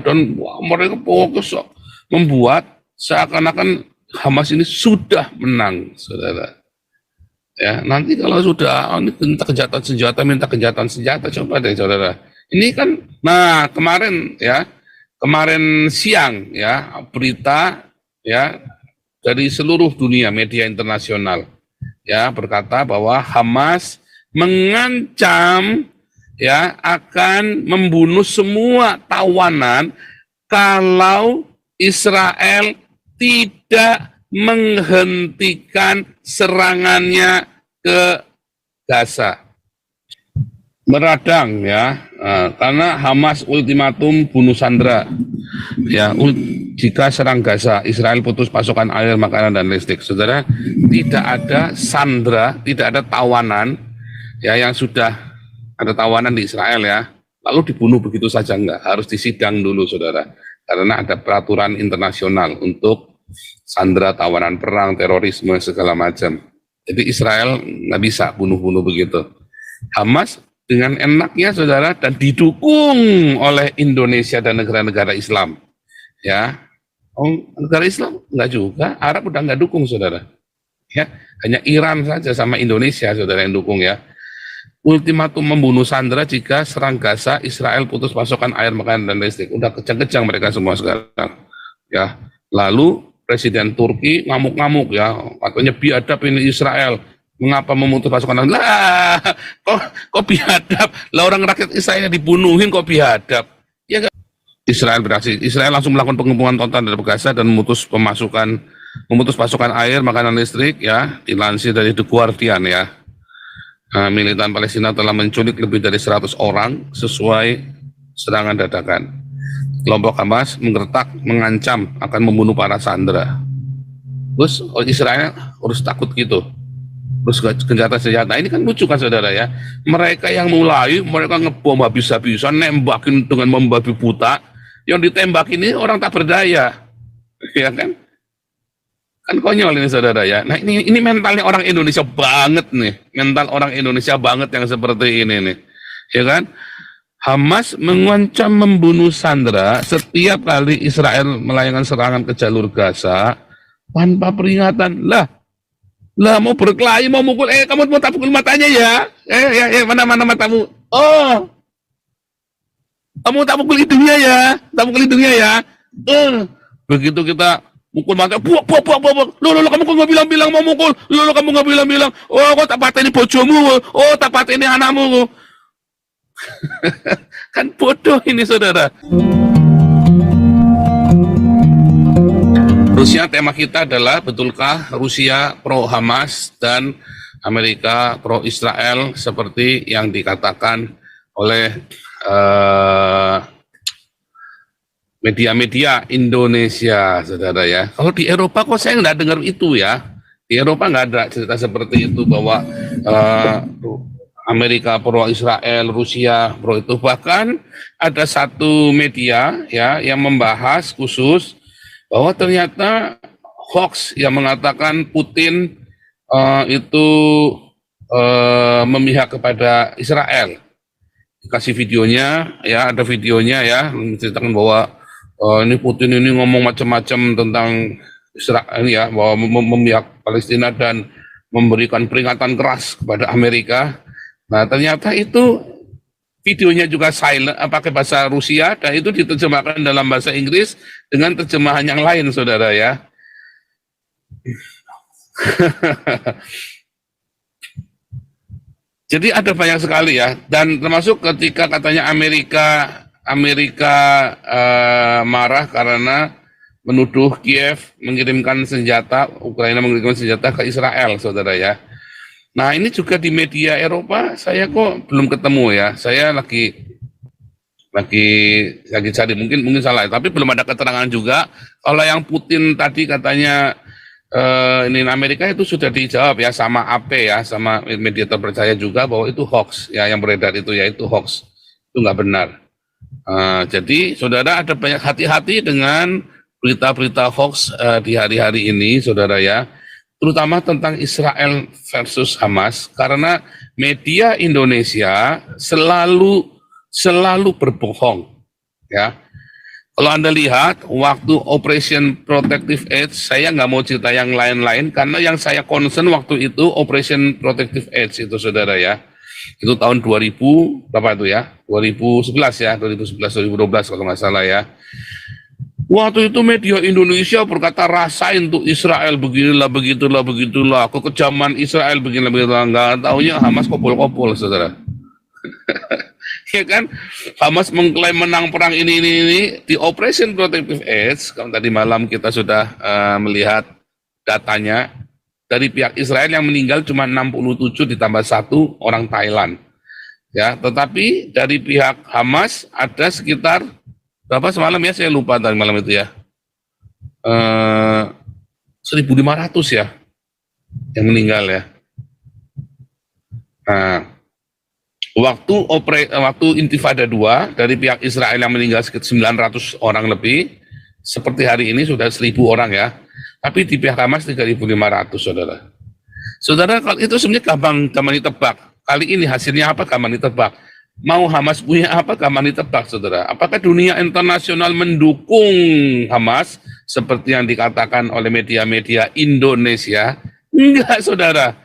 Dan wah, mereka fokus membuat seakan-akan Hamas ini sudah menang, saudara. Ya, nanti kalau sudah ini minta kejahatan senjata, coba deh, saudara. Ini kan, nah kemarin siang ya berita ya dari seluruh dunia media internasional ya berkata bahwa Hamas mengancam ya akan membunuh semua tawanan kalau Israel tidak menghentikan serangannya ke Gaza. Meradang ya, karena Hamas ultimatum bunuh sandera ya, jika serang Gaza, Israel putus pasokan air, makanan, dan listrik. Saudara, tidak ada sandera, tidak ada tawanan ya yang sudah ada tawanan di Israel ya, lalu dibunuh begitu saja, enggak, harus disidang dulu, saudara, karena ada peraturan internasional untuk sandera, tawanan perang, terorisme, segala macam. Jadi Israel nggak bisa bunuh-bunuh begitu. Hamas dengan enaknya, saudara, dan didukung oleh Indonesia dan negara-negara Islam. Ya, negara Islam enggak juga, Arab udah nggak dukung, saudara. Ya, hanya Iran saja sama Indonesia, saudara, yang dukung ya. Ultimatum membunuh sandera jika serang Gaza, Israel putus pasokan air, makanan, dan listrik. Udah kejang-kejang mereka semua sekarang. Ya, lalu Presiden Turki ngamuk-ngamuk ya, katanya biadab ini Israel. Mengapa memutus pasukan? Lah, kok biadab? Lah orang rakyat Israel dibunuhin kok biadab? Ya gak? Israel beraksi. Israel langsung melakukan pengepungan total dari Gaza dan memutus pasukan air, makanan, listrik ya, dilansir dari The Guardian ya. Nah, militan Palestina telah menculik lebih dari 100 orang sesuai serangan dadakan. Kelompok Hamas menggertak, mengancam akan membunuh para sandera. Terus Israel harus takut gitu. Terus senjata ini kan lucu kan, saudara ya, mereka yang mulai, mereka ngebom habis-habisan, nembakin dengan membabi buta, yang ditembak ini orang tak berdaya, ya kan konyol ini, saudara ya. Nah ini mentalnya orang Indonesia banget nih, mental orang Indonesia banget yang seperti ini nih, ya kan. Hamas mengancam membunuh sandera setiap kali Israel melayangkan serangan ke jalur Gaza tanpa peringatan. Lah mau berkelahi, mau mukul, kamu mau tak pukul matanya ya? Mana matamu? Oh, kamu tak pukul hidungnya ya? Tak pukul hidungnya ya? Begitu kita mukul mata, buak. Lo kamu kok nggak bilang mau mukul? Lo kamu nggak bilang. Oh, kok tak pateni bojomu? Oh, tak pateni anakmu? Kan bodoh ini, saudara. Rusia, tema kita adalah betulkah Rusia pro Hamas dan Amerika pro Israel seperti yang dikatakan oleh media-media Indonesia, saudara ya. Kalau di Eropa kok saya nggak dengar itu ya. Di Eropa nggak ada cerita seperti itu bahwa Amerika pro Israel, Rusia pro itu. Bahkan ada satu media ya yang membahas khusus bahwa ternyata hoax yang mengatakan Putin itu memihak kepada Israel. Dikasih videonya, ya ada videonya ya, menceritakan bahwa ini Putin ini ngomong macam-macam tentang Israel ya, bahwa memihak Palestina dan memberikan peringatan keras kepada Amerika. Nah ternyata itu videonya juga silent, pakai bahasa Rusia, dan itu diterjemahkan dalam bahasa Inggris dengan terjemahan yang lain, saudara ya. Jadi ada banyak sekali ya, dan termasuk ketika katanya Amerika marah karena menuduh Kiev mengirimkan senjata, Ukraina mengirimkan senjata ke Israel, saudara ya. Nah ini juga di media Eropa saya kok belum ketemu ya. Saya lagi cari, mungkin salah, tapi belum ada keterangan juga. Kalau yang Putin tadi katanya ini Amerika itu sudah dijawab ya sama AP ya, sama media terpercaya juga bahwa itu hoax ya, yang beredar itu ya itu hoax, itu nggak benar. Jadi saudara ada banyak hati-hati dengan berita-berita hoax di hari-hari ini, saudara ya. Terutama tentang Israel versus Hamas, karena media Indonesia selalu berbohong ya. Kalau Anda lihat, waktu Operation Protective Edge, saya nggak mau cerita yang lain-lain, karena yang saya concern waktu itu Operation Protective Edge itu, saudara ya. Itu tahun 2000, berapa itu ya? 2011 ya, 2011, 2012 kalau nggak salah ya. Waktu itu media Indonesia berkata rasain tuh Israel beginilah, begitulah, begitulah, kekejaman Israel beginilah, begitulah. Nggak taunya Hamas kopol-kopol, saudara. Ya kan, Hamas mengklaim menang perang ini di Operation Protective Edge. Kalau tadi malam kita sudah melihat datanya, dari pihak Israel yang meninggal cuma 67 ditambah 1 orang Thailand ya, tetapi dari pihak Hamas ada sekitar berapa semalam ya, saya lupa tadi malam itu ya, 1.500 ya yang meninggal ya. Nah, waktu Intifada 2 dari pihak Israel yang meninggal sekitar 900 orang lebih, seperti hari ini sudah 1.000 orang ya. Tapi di pihak Hamas 3.500, saudara. Saudara, kalau itu sebenarnya gampang ditebak. Kali ini hasilnya apa, gampang ditebak. Mau Hamas punya apa, gampang ditebak, saudara. Apakah dunia internasional mendukung Hamas seperti yang dikatakan oleh media-media Indonesia? Enggak, saudara.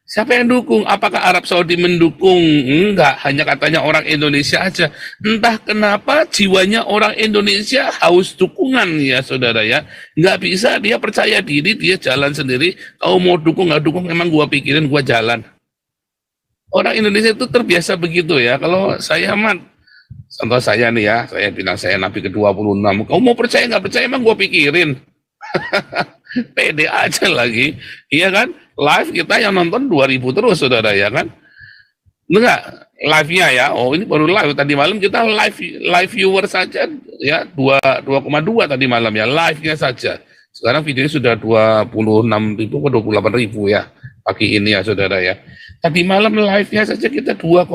Siapa yang dukung? Apakah Arab Saudi mendukung? Enggak, hanya katanya orang Indonesia aja. Entah kenapa jiwanya orang Indonesia haus dukungan ya, saudara ya. Enggak bisa, dia percaya diri, dia jalan sendiri. Kau mau dukung nggak dukung, emang gua pikirin, gua jalan. Orang Indonesia itu terbiasa begitu ya. Kalau saya contoh saya nih ya, saya bilang saya Nabi ke-26. Kau mau percaya nggak percaya, emang gua pikirin. Pede aja lagi, iya kan? Live kita yang nonton 2.000 terus, saudara ya kan? Enggak, live-nya ya. Oh, ini baru live. Tadi malam kita live viewer saja ya, 2,2 tadi malam ya, live-nya saja. Sekarang videonya sudah 26.000 ke 28.000 ya pagi ini ya, saudara ya. Tadi malam live-nya saja kita 2,2.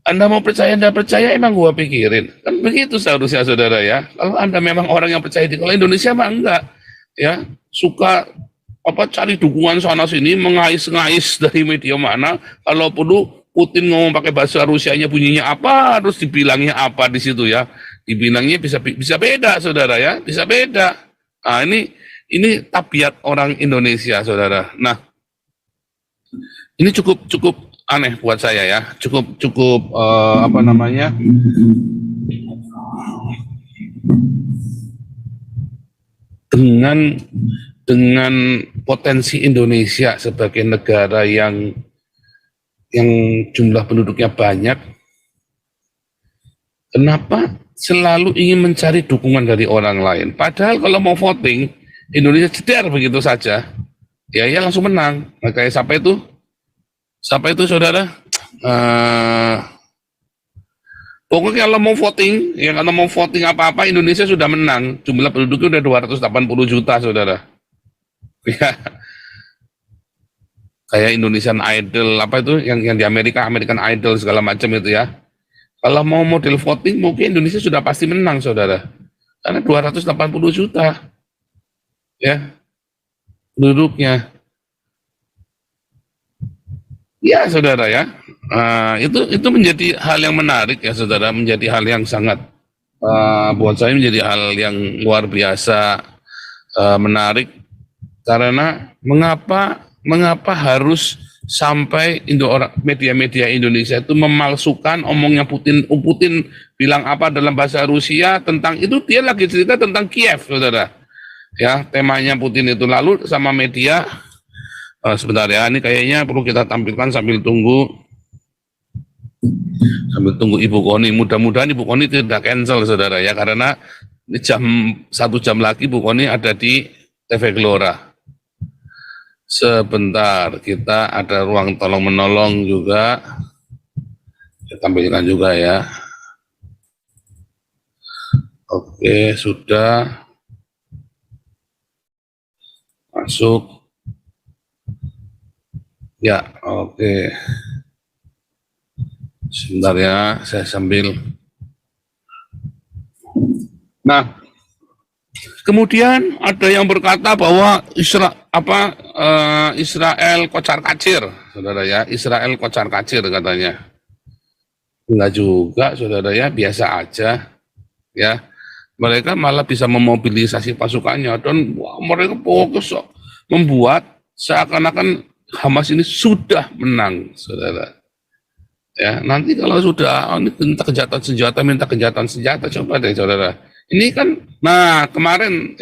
Anda mau percaya, Anda percaya, emang gua pikirin. Kan begitu seharusnya, saudara ya. Kalau Anda memang orang yang percaya di, kalau Indonesia mah enggak. Ya, suka cari dukungan sana sini, mengais-ngais dari media mana. Kalau perlu Putin ngomong pakai bahasa Rusianya bunyinya apa, terus dibilangnya apa di situ ya. Dibilangnya bisa beda, saudara ya, bisa beda. Nah, ini tabiat orang Indonesia, saudara. Nah, ini cukup aneh buat saya ya, cukup apa namanya, dengan potensi Indonesia sebagai negara yang jumlah penduduknya banyak, kenapa selalu ingin mencari dukungan dari orang lain? Padahal kalau mau voting, Indonesia ceder begitu saja, ya langsung menang. Nah, kayak siapa itu, saudara? Pokoknya kalau mau voting, ya kalau mau voting apa-apa, Indonesia sudah menang. Jumlah penduduknya udah 280 juta, saudara. Ya, kayak Indonesian Idol, apa itu, yang di American Idol segala macam itu ya. Kalau mau model voting, mungkin Indonesia sudah pasti menang, saudara. Karena 280 juta, ya, penduduknya. Ya, saudara ya. Itu menjadi hal yang menarik ya, saudara, menjadi hal yang sangat buat saya menjadi hal yang luar biasa menarik, karena mengapa harus sampai media-media Indonesia itu memalsukan omongnya Putin bilang apa dalam bahasa Rusia tentang itu, dia lagi cerita tentang Kiev, saudara ya, temanya Putin itu. Lalu sama media sebentar ya, ini kayaknya perlu kita tampilkan sambil tunggu Ibu Koni. Mudah-mudahan Ibu Koni tidak cancel, saudara ya, karena ini 1 jam lagi Ibu Koni ada di TV Gelora. Sebentar, kita ada ruang tolong menolong juga, kita tampilkan juga ya. Oke, sudah masuk ya. Oke, sebentar ya, saya sambil. Nah, kemudian ada yang berkata bahwa Israel kocar kacir, saudara ya, Israel kocar kacir katanya. Enggak juga, saudara ya, biasa aja ya. Mereka malah bisa memobilisasi pasukannya dan wah, mereka fokus membuat seakan-akan Hamas ini sudah menang, saudara. Ya, nanti kalau sudah ini minta kejahatan senjata, coba deh, saudara. Ini kan, nah kemarin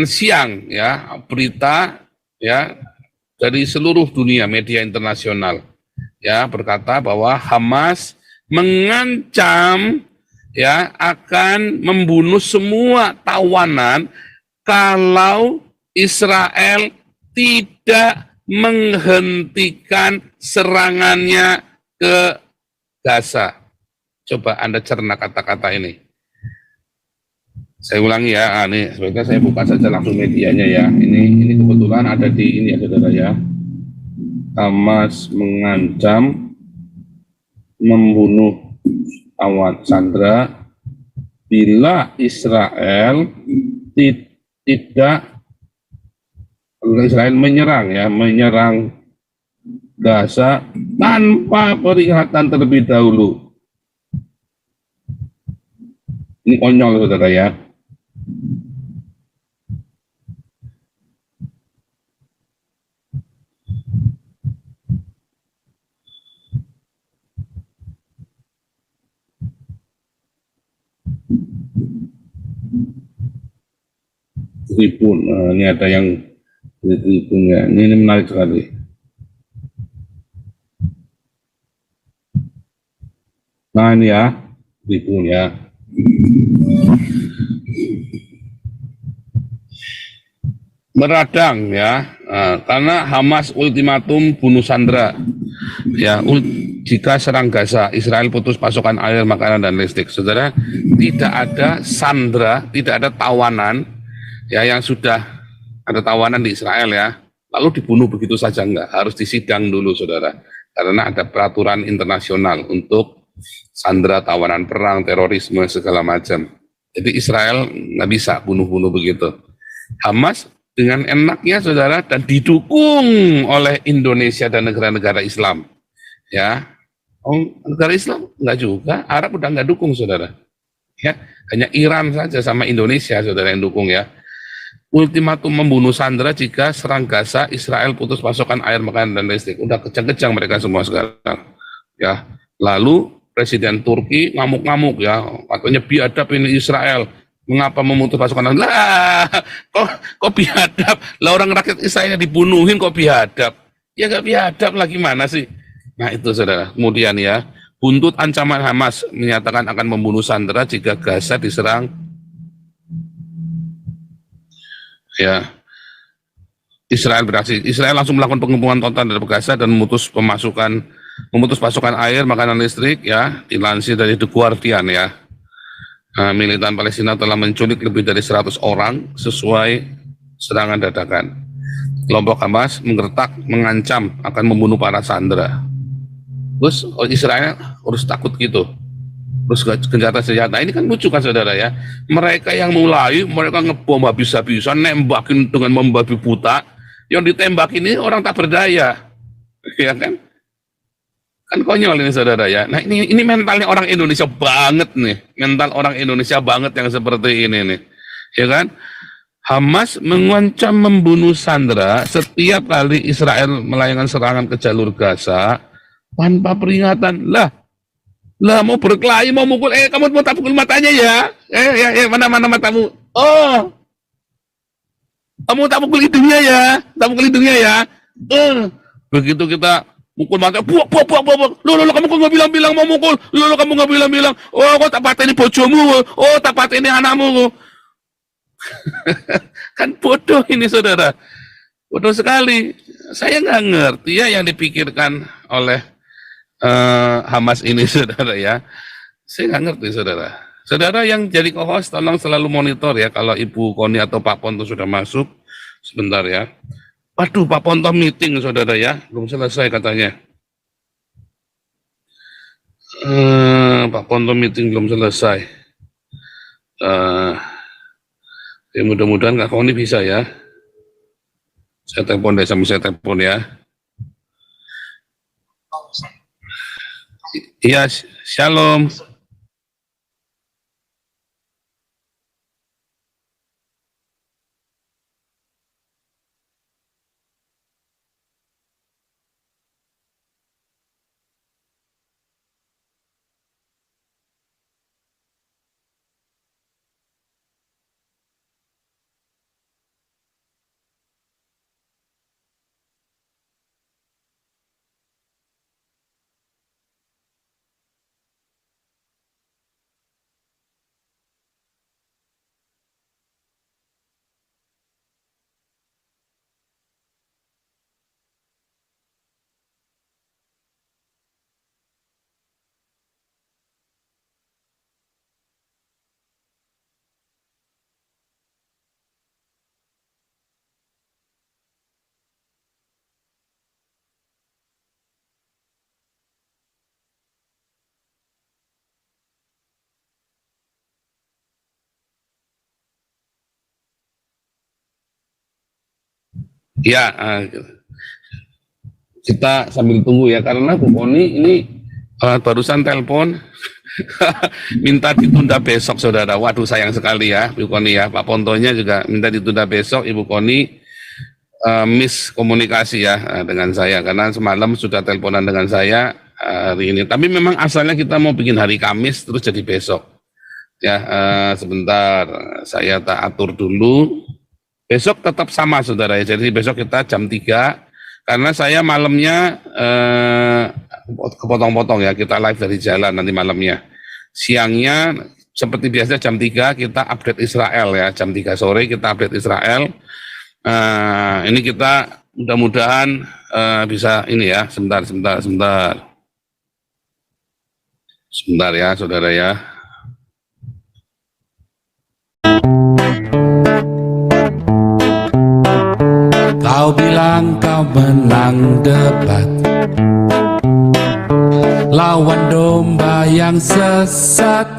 siang ya berita ya dari seluruh dunia media internasional ya berkata bahwa Hamas mengancam ya akan membunuh semua tawanan kalau Israel tidak menghentikan serangannya ke Gaza. Coba Anda cerna kata-kata ini. Saya ulangi ya, ini sebaiknya saya buka saja langsung medianya ya. Ini kebetulan ada di ini ya saudara ya. Hamas mengancam membunuh awak Sandra bila Israel tidak menyerang Gaza tanpa peringatan terlebih dahulu. Ini konyol saudara ya. Tribun, ini ada yang di tribunnya. Ini menarik sekali. Nah ini ya, tribun ya. Meradang ya, karena Hamas ultimatum bunuh Sandra ya, jika serang Gaza, Israel putus pasokan air, makanan, dan listrik. Saudara, tidak ada sandra, tidak ada tawanan ya yang sudah ada tawanan di Israel ya, lalu dibunuh begitu saja, enggak, harus disidang dulu saudara, karena ada peraturan internasional untuk sandra, tawanan perang, terorisme, segala macam. Jadi Israel nggak bisa bunuh-bunuh begitu. Hamas dengan enaknya saudara, dan didukung oleh Indonesia dan negara-negara Islam ya. Negara Islam enggak juga, Arab udah nggak dukung saudara ya, hanya Iran saja sama Indonesia saudara yang dukung ya. Ultimatum membunuh Sandra jika serang Gaza, Israel putus pasokan air, makanan, dan listrik. Udah kejang-kejang mereka semua sekarang ya. Lalu Presiden Turki ngamuk-ngamuk ya, katanya biadab ini Israel, mengapa memutus pasokan? Lah, kok biadab? Lah orang rakyat Israel dibunuhin kok biadab? Ya gak biadab lah, gimana sih? Nah itu saudara. Kemudian ya, buntut ancaman Hamas menyatakan akan membunuh Sandra jika Gaza diserang ya. Israel langsung melakukan pengepungan total dari Gaza dan memutus pasokan air, makanan, listrik ya. Dilansir dari The Guardian ya. Militan Palestina telah menculik lebih dari 100 orang sesuai serangan dadakan. Kelompok Hamas mengancam akan membunuh para sandera. Terus Israel harus takut gitu. Terus senjata ini kan lucu kan saudara ya. Mereka yang mulai, mereka ngebom habis-habisan, nembakin dengan membabi buta. Yang ditembak ini orang tak berdaya, ya kan? Kan konyol ini saudara ya. Nah ini mentalnya orang Indonesia banget nih, mental orang Indonesia banget yang seperti ini nih, ya kan? Hamas mengancam membunuh Sandra setiap kali Israel melayangkan serangan ke jalur Gaza tanpa peringatan. Lah mau berkelahi, mau mukul, kamu mau tak pukul matanya ya? Mana matamu? Oh, kamu tak pukul hidungnya ya? Tak pukul hidungnya ya? Begitu kita mukul mata, buak. Lo kamu kok nggak bilang-bilang mau mukul? Lo kamu nggak bilang-bilang? Oh, kok tak pateni bojomu? Oh, tak pateni anakmu? Kan bodoh ini saudara, bodoh sekali. Saya nggak ngerti ya yang dipikirkan oleh Hamas ini saudara ya. Saya nggak ngerti saudara. Saudara yang jadi co-host tolong selalu monitor ya, kalau Ibu Koni atau Pak Ponto sudah masuk. Sebentar ya. Waduh, Pak Ponto meeting saudara ya, belum selesai katanya. Pak Ponto meeting belum selesai. Ya mudah-mudahan Kak Koni bisa ya. Saya telepon deh, sambil saya telepon ya. Iya, shalom. Ya, kita sambil tunggu ya, karena Bu Koni ini barusan telepon minta ditunda besok, saudara. Waduh, sayang sekali ya Bu Koni ya. Pak Pontonya juga minta ditunda besok. Ibu Koni miskomunikasi ya dengan saya, karena semalam sudah teleponan dengan saya hari ini. Tapi memang asalnya kita mau bikin hari Kamis terus jadi besok. Ya, sebentar saya tak atur dulu. Besok tetap sama, saudara ya. Jadi besok kita jam 3, karena saya malamnya kepotong-potong ya, kita live dari jalan nanti malamnya. Siangnya seperti biasa jam 3 kita update Israel ya, jam 3 sore kita update Israel. Ini kita mudah-mudahan bisa ini ya, sebentar ya, saudara ya. Kau bilang kau menang debat lawan domba yang sesat.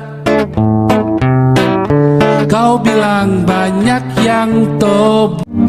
Kau bilang banyak yang tobat.